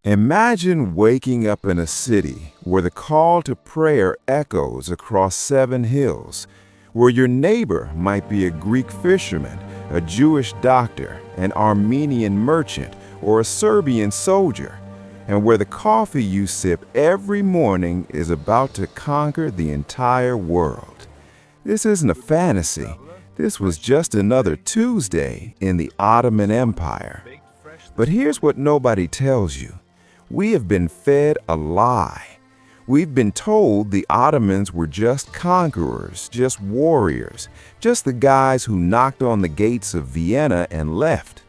Imagine waking up in a city where the call to prayer echoes across 7 hills, where your neighbor might be a Greek fisherman, a Jewish doctor, an Armenian merchant, or a Serbian soldier, and where the coffee you sip every morning is about to conquer the entire world. This isn't a fantasy. This was just another Tuesday in the Ottoman Empire. But here's what nobody tells you. We have been fed a lie. We've been told the Ottomans were just conquerors, just warriors, just the guys who knocked on the gates of Vienna and left.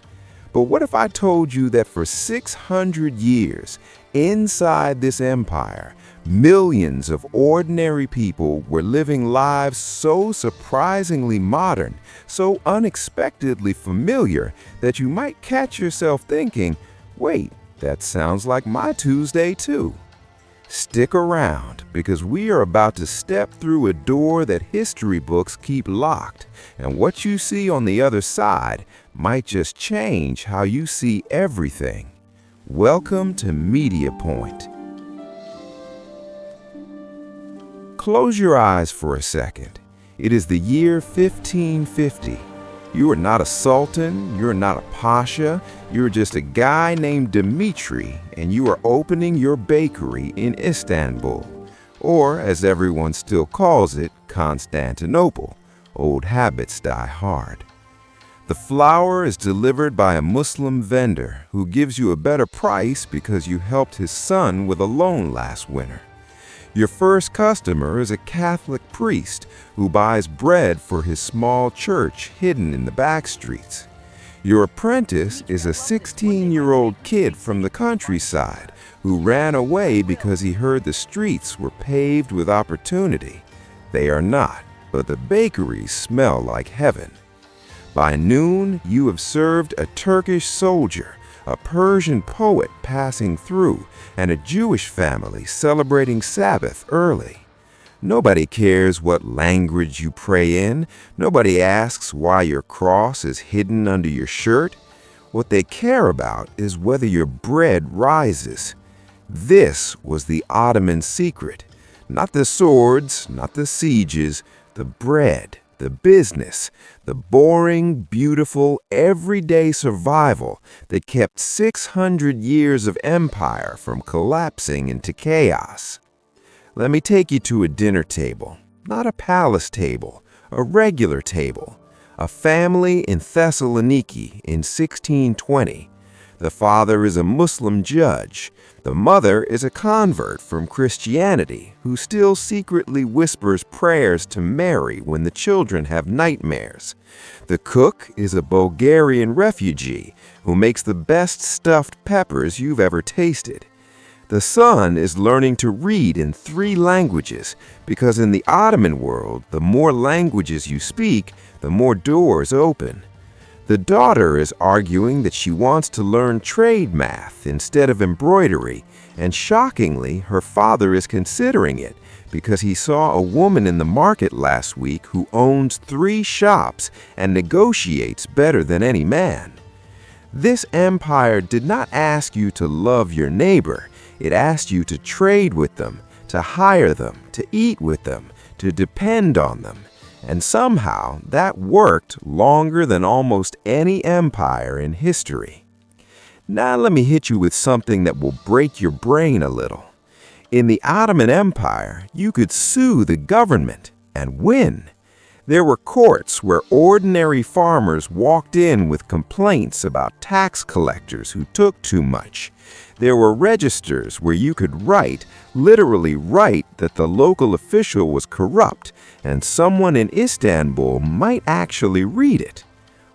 But what if I told you that for 600 years, inside this empire, millions of ordinary people were living lives so surprisingly modern, so unexpectedly familiar, that you might catch yourself thinking, wait, that sounds like my Tuesday too. Stick around, because we are about to step through a door that history books keep locked, and what you see on the other side might just change how you see everything. Welcome to Media Point. Close your eyes for a second. It is the year 1550. You are not a sultan, you're not a pasha, you're just a guy named Dmitri, and you are opening your bakery in Istanbul, or as everyone still calls it, Constantinople. Old habits die hard. The flour is delivered by a Muslim vendor who gives you a better price because you helped his son with a loan last winter. Your first customer is a Catholic priest who buys bread for his small church hidden in the back streets. Your apprentice is a 16-year-old kid from the countryside who ran away because he heard the streets were paved with opportunity. They are not, but the bakeries smell like heaven. By noon, you have served a Turkish soldier, a Persian poet passing through, and a Jewish family celebrating Sabbath early. Nobody cares what language you pray in. Nobody asks why your cross is hidden under your shirt. What they care about is whether your bread rises. This was the Ottoman secret. Not the swords, not the sieges, the bread. The business, the boring, beautiful, everyday survival that kept 600 years of empire from collapsing into chaos. Let me take you to a dinner table, not a palace table, a regular table, a family in Thessaloniki in 1620. The father is a Muslim judge. The mother is a convert from Christianity who still secretly whispers prayers to Mary when the children have nightmares. The cook is a Bulgarian refugee who makes the best stuffed peppers you've ever tasted. The son is learning to read in 3 languages because in the Ottoman world, the more languages you speak, the more doors open. The daughter is arguing that she wants to learn trade math instead of embroidery, and shockingly, her father is considering it because he saw a woman in the market last week who owns 3 shops and negotiates better than any man. This empire did not ask you to love your neighbor. It asked you to trade with them, to hire them, to eat with them, to depend on them. And somehow that worked longer than almost any empire in history. Now let me hit you with something that will break your brain a little. In the Ottoman Empire, you could sue the government and win. There were courts where ordinary farmers walked in with complaints about tax collectors who took too much. There were registers where you could literally write that the local official was corrupt, and someone in Istanbul might actually read it.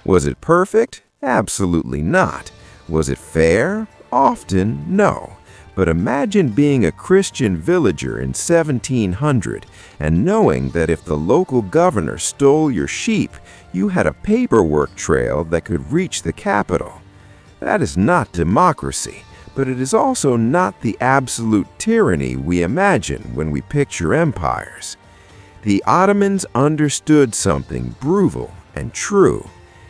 Was it perfect? Absolutely not. Was it fair? Often, no. But imagine being a Christian villager in 1700 and knowing that if the local governor stole your sheep, you had a paperwork trail that could reach the capital. That is not democracy, but it is also not the absolute tyranny we imagine when we picture empires. The Ottomans understood something brutal and true.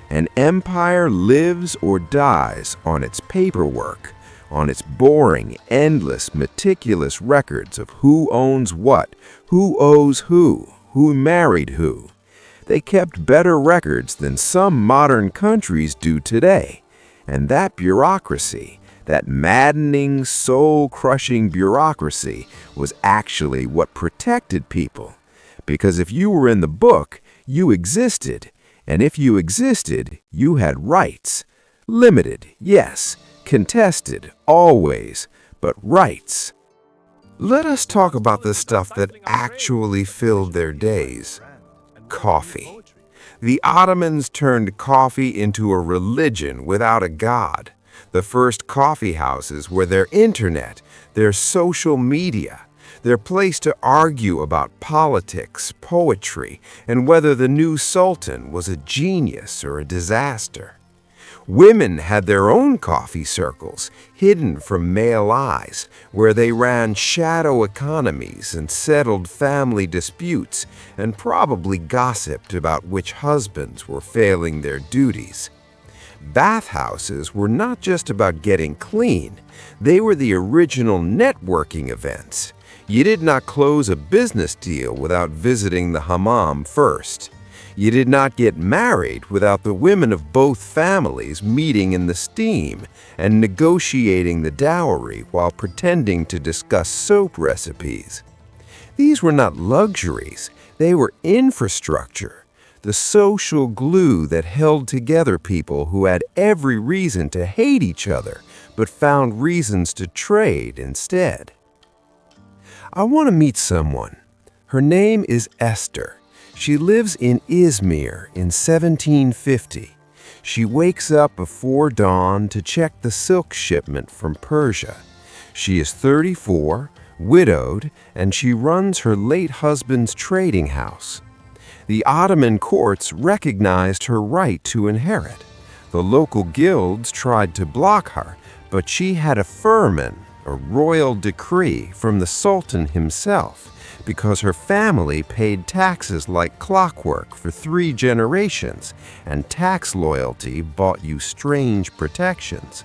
An empire lives or dies on its paperwork, on its boring, endless, meticulous records of who owns what, who owes who married who. They kept better records than some modern countries do today. And that bureaucracy, that maddening, soul-crushing bureaucracy, was actually what protected people. Because if you were in the book, you existed. And if you existed, you had rights. Limited, yes. Contested, always. But rights. Let us talk about the stuff that actually filled their days. Coffee. The Ottomans turned coffee into a religion without a god. The first coffee houses were their internet, their social media, their place to argue about politics, poetry, and whether the new sultan was a genius or a disaster. Women had their own coffee circles, hidden from male eyes, where they ran shadow economies and settled family disputes and probably gossiped about which husbands were failing their duties. Bathhouses were not just about getting clean, they were the original networking events. You did not close a business deal without visiting the hammam first. You did not get married without the women of both families meeting in the steam and negotiating the dowry while pretending to discuss soap recipes. These were not luxuries, they were infrastructure, the social glue that held together people who had every reason to hate each other but found reasons to trade instead. I want to meet someone. Her name is Esther. She lives in Izmir in 1750. She wakes up before dawn to check the silk shipment from Persia. She is 34, widowed, and she runs her late husband's trading house. The Ottoman courts recognized her right to inherit. The local guilds tried to block her, but she had a firman, a royal decree from the Sultan himself, because her family paid taxes like clockwork for 3 generations, and tax loyalty bought you strange protections.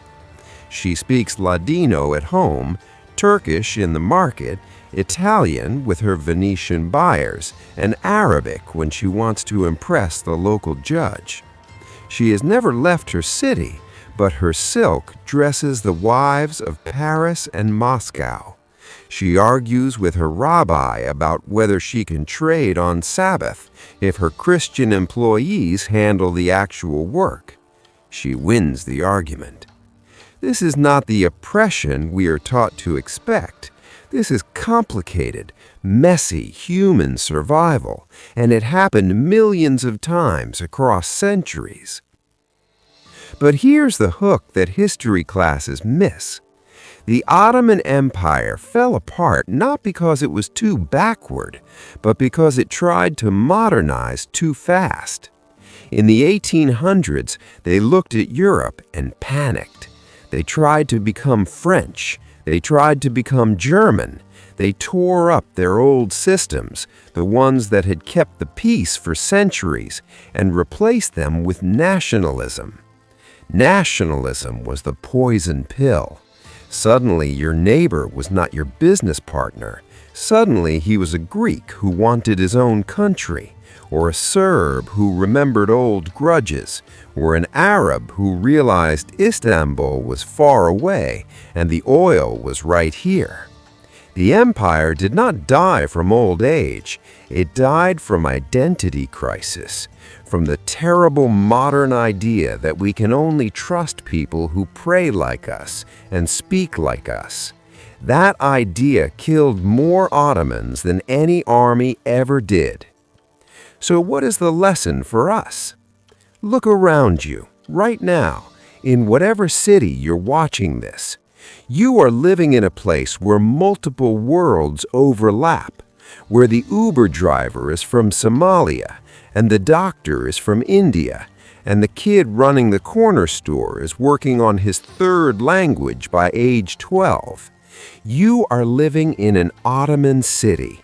She speaks Ladino at home, Turkish in the market, Italian with her Venetian buyers, and Arabic when she wants to impress the local judge. She has never left her city, but her silk dresses the wives of Paris and Moscow. She argues with her rabbi about whether she can trade on Sabbath if her Christian employees handle the actual work. She wins the argument. This is not the oppression we are taught to expect. This is complicated, messy human survival, and it happened millions of times across centuries. But here's the hook that history classes miss. The Ottoman Empire fell apart not because it was too backward, but because it tried to modernize too fast. In the 1800s, they looked at Europe and panicked. They tried to become French. They tried to become German. They tore up their old systems, the ones that had kept the peace for centuries, and replaced them with nationalism. Nationalism was the poison pill. Suddenly, your neighbor was not your business partner. Suddenly, he was a Greek who wanted his own country, or a Serb who remembered old grudges, or an Arab who realized Istanbul was far away and the oil was right here. The empire did not die from old age. It died from identity crisis, from the terrible modern idea that we can only trust people who pray like us and speak like us. That idea killed more Ottomans than any army ever did. So what is the lesson for us? Look around you, right now, in whatever city you're watching this. You are living in a place where multiple worlds overlap, where the Uber driver is from Somalia, and the doctor is from India, and the kid running the corner store is working on his 3rd language by age 12. You are living in an Ottoman city.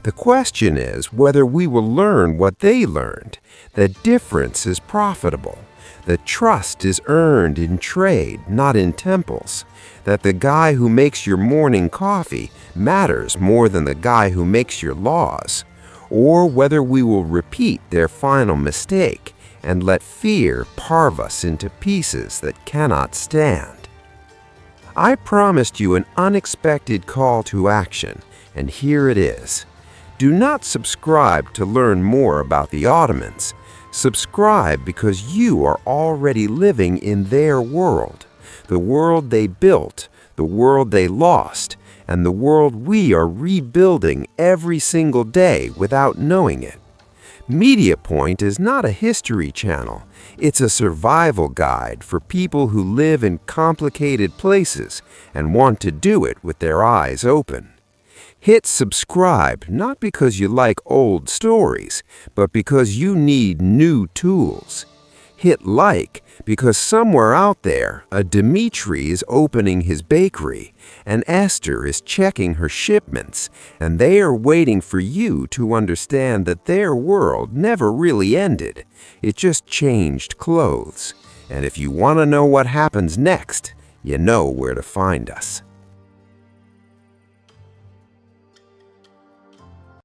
The question is whether we will learn what they learned, that difference is profitable, that trust is earned in trade, not in temples, that the guy who makes your morning coffee matters more than the guy who makes your laws, or whether we will repeat their final mistake and let fear carve us into pieces that cannot stand. I promised you an unexpected call to action, and here it is. Do not subscribe to learn more about the Ottomans. Subscribe because you are already living in their world, the world they built, the world they lost, and the world we are rebuilding every single day without knowing it. Media Point is not a history channel. It's a survival guide for people who live in complicated places and want to do it with their eyes open. Hit subscribe not because you like old stories, but because you need new tools. Hit like because somewhere out there, a Dimitri is opening his bakery, and Esther is checking her shipments, and they are waiting for you to understand that their world never really ended. It just changed clothes. And if you want to know what happens next, you know where to find us.